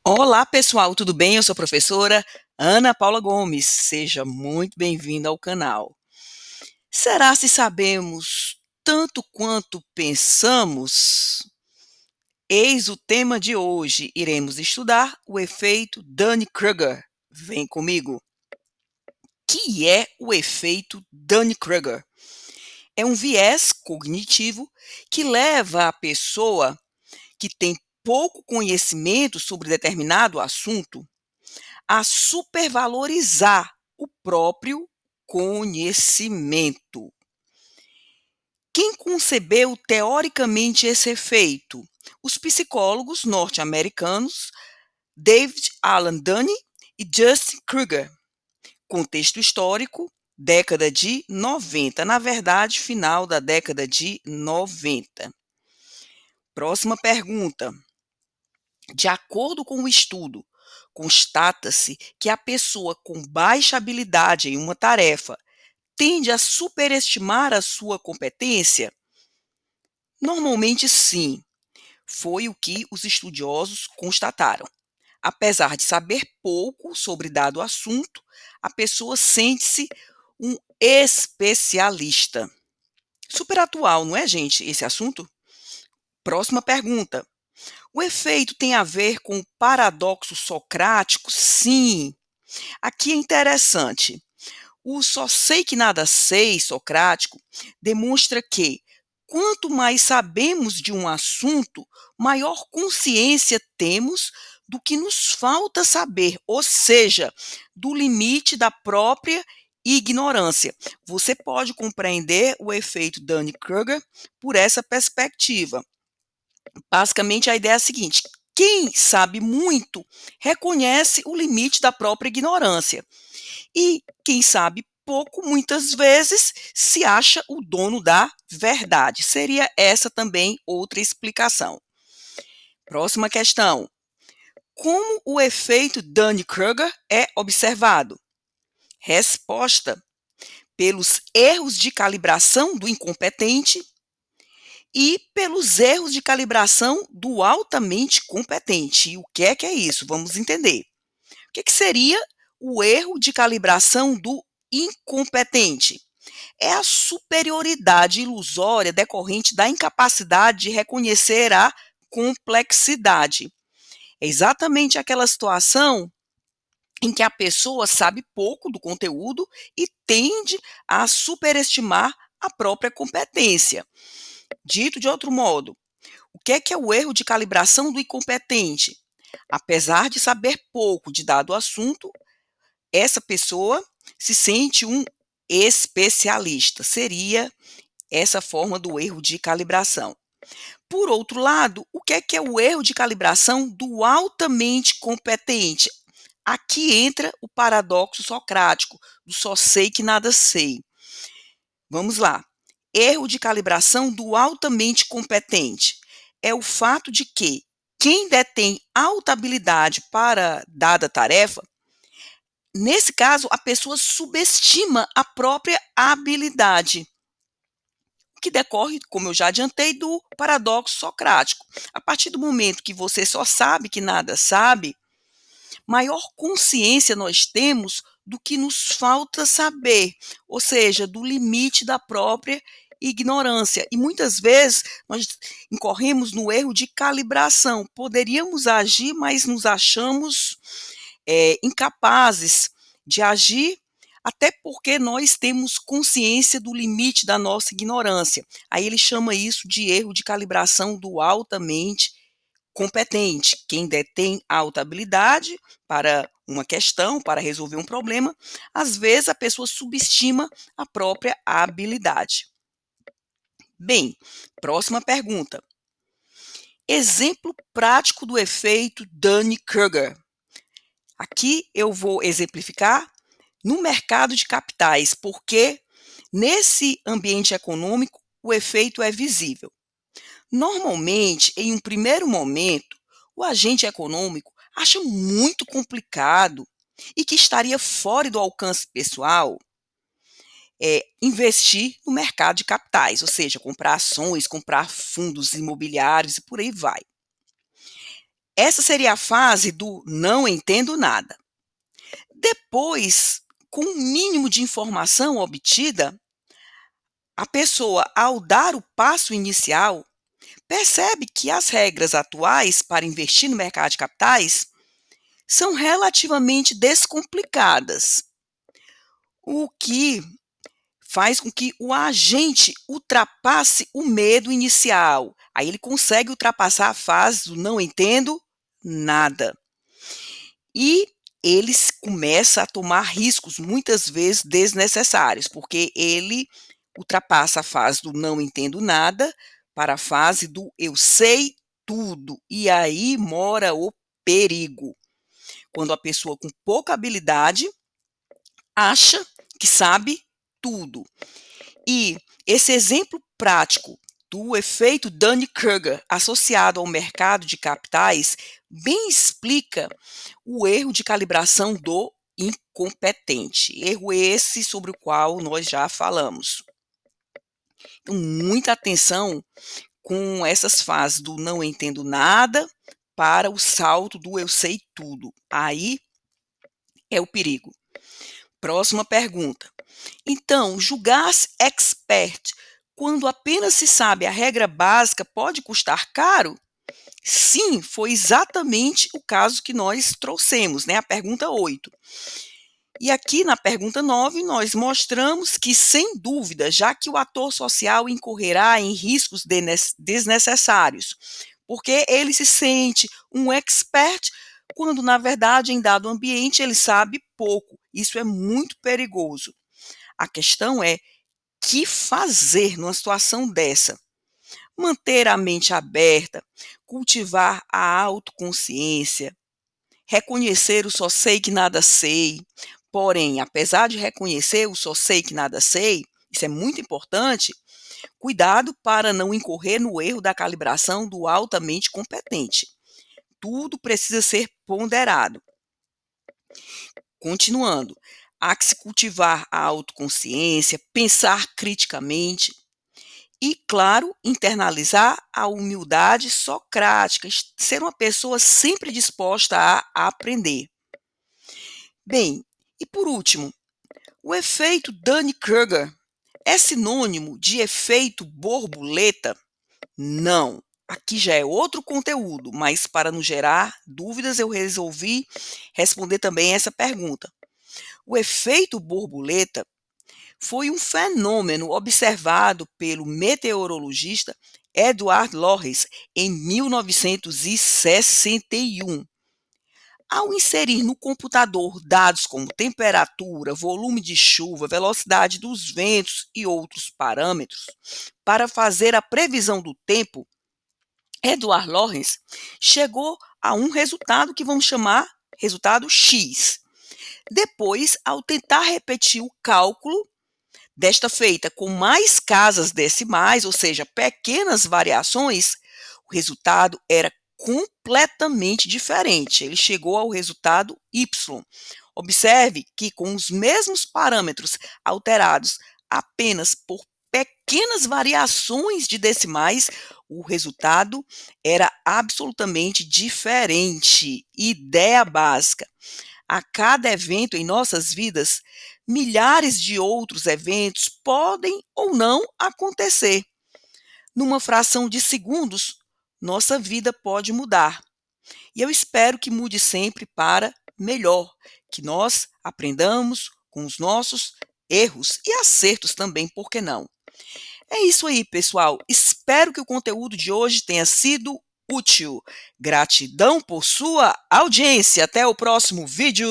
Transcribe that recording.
Olá, pessoal, tudo bem? Eu sou a professora Ana Paula Gomes. Seja muito bem-vinda ao canal. Será se sabemos tanto quanto pensamos? Eis o tema de hoje. Iremos estudar o efeito Dunning-Kruger. Vem comigo. Que é o efeito Dunning-Kruger? É um viés cognitivo que leva a pessoa que tem pouco conhecimento sobre determinado assunto a supervalorizar o próprio conhecimento. Quem concebeu teoricamente esse efeito? Os psicólogos norte-americanos David Alan Dunning e Justin Kruger. Contexto histórico, década de 90, na verdade, final da década de 90. Próxima pergunta. De acordo com o estudo, constata-se que a pessoa com baixa habilidade em uma tarefa tende a superestimar a sua competência? Normalmente, sim. Foi o que os estudiosos constataram. Apesar de saber pouco sobre dado assunto, a pessoa sente-se um especialista. Super atual, não é, gente, esse assunto? Próxima pergunta. O efeito tem a ver com o paradoxo socrático? Sim. Aqui é interessante. O só sei que nada sei socrático demonstra que, quanto mais sabemos de um assunto, maior consciência temos do que nos falta saber, ou seja, do limite da própria ignorância. Você pode compreender o efeito Dunning-Kruger por essa perspectiva. Basicamente, a ideia é a seguinte: quem sabe muito reconhece o limite da própria ignorância. E quem sabe pouco, muitas vezes, se acha o dono da verdade. Seria essa também outra explicação. Próxima questão. Como o efeito Dunning-Kruger é observado? Resposta: pelos erros de calibração do incompetente e pelos erros de calibração do altamente competente. E o que é isso? Vamos entender. O que seria o erro de calibração do incompetente? É a superioridade ilusória decorrente da incapacidade de reconhecer a complexidade. É exatamente aquela situação em que a pessoa sabe pouco do conteúdo e tende a superestimar a própria competência. Dito de outro modo, o que é o erro de calibração do incompetente? Apesar de saber pouco de dado assunto, essa pessoa se sente um especialista. Seria essa forma do erro de calibração. Por outro lado, o que é o erro de calibração do altamente competente? Aqui entra o paradoxo socrático, do só sei que nada sei. Vamos lá. Erro de calibração do altamente competente é o fato de que quem detém alta habilidade para dada tarefa, nesse caso, a pessoa subestima a própria habilidade, que decorre, como eu já adiantei, do paradoxo socrático. A partir do momento que você só sabe que nada sabe, maior consciência nós temos do que nos falta saber, ou seja, do limite da própria ignorância. E muitas vezes nós incorremos no erro de calibração. Poderíamos agir, mas nos achamos incapazes de agir, até porque nós temos consciência do limite da nossa ignorância. Aí ele chama isso de erro de calibração do altamente competente. Quem detém alta habilidade para uma questão, para resolver um problema, às vezes a pessoa subestima a própria habilidade. Bem, próxima pergunta. Exemplo prático do efeito Dunning-Kruger. Aqui eu vou exemplificar no mercado de capitais, porque nesse ambiente econômico o efeito é visível. Normalmente, em um primeiro momento, o agente econômico acha muito complicado e que estaria fora do alcance pessoal investir no mercado de capitais, ou seja, comprar ações, comprar fundos imobiliários e por aí vai. Essa seria a fase do não entendo nada. Depois, com o mínimo de informação obtida, a pessoa, ao dar o passo inicial, percebe que as regras atuais para investir no mercado de capitais são relativamente descomplicadas, o que faz com que o agente ultrapasse o medo inicial. Aí ele consegue ultrapassar a fase do não entendo nada. E ele começa a tomar riscos, muitas vezes desnecessários, porque ele ultrapassa a fase do não entendo nada para a fase do eu sei tudo. E aí mora o perigo. Quando a pessoa com pouca habilidade acha que sabe tudo. E esse exemplo prático do efeito Dunning-Kruger associado ao mercado de capitais bem explica o erro de calibração do incompetente. Erro esse sobre o qual nós já falamos. Então, muita atenção com essas fases do não entendo nada para o salto do eu sei tudo. Aí é o perigo. Próxima pergunta. Então, julgar-se expert quando apenas se sabe a regra básica pode custar caro? Sim, foi exatamente o caso que nós trouxemos, né? A pergunta 8. E aqui na pergunta 9, nós mostramos que, sem dúvida, já que o ator social incorrerá em riscos desnecessários, porque ele se sente um expert quando, na verdade, em dado ambiente, ele sabe pouco. Isso é muito perigoso. A questão é que fazer numa situação dessa? Manter a mente aberta, cultivar a autoconsciência, reconhecer o só sei que nada sei. Porém, apesar de reconhecer o só sei que nada sei, isso é muito importante, cuidado para não incorrer no erro da calibração do altamente competente. Tudo precisa ser ponderado. Continuando, há que se cultivar a autoconsciência, pensar criticamente e, claro, internalizar a humildade socrática, ser uma pessoa sempre disposta a aprender. Bem, e por último, o efeito Dunning-Kruger é sinônimo de efeito borboleta? Não. Aqui já é outro conteúdo, mas para não gerar dúvidas, eu resolvi responder também essa pergunta. O efeito borboleta foi um fenômeno observado pelo meteorologista Edward Lorenz em 1961. Ao inserir no computador dados como temperatura, volume de chuva, velocidade dos ventos e outros parâmetros, para fazer a previsão do tempo, Edward Lorenz chegou a um resultado que vamos chamar resultado X. Depois, ao tentar repetir o cálculo, desta feita com mais casas decimais, ou seja, pequenas variações, o resultado era completamente diferente. Ele chegou ao resultado Y. Observe que com os mesmos parâmetros alterados apenas por pequenas variações de decimais, o resultado era absolutamente diferente. Ideia básica. A cada evento em nossas vidas, milhares de outros eventos podem ou não acontecer. Numa fração de segundos, nossa vida pode mudar. E eu espero que mude sempre para melhor, que nós aprendamos com os nossos erros e acertos também, por que não? É isso aí, pessoal. Espero que o conteúdo de hoje tenha sido útil. Gratidão por sua audiência. Até o próximo vídeo.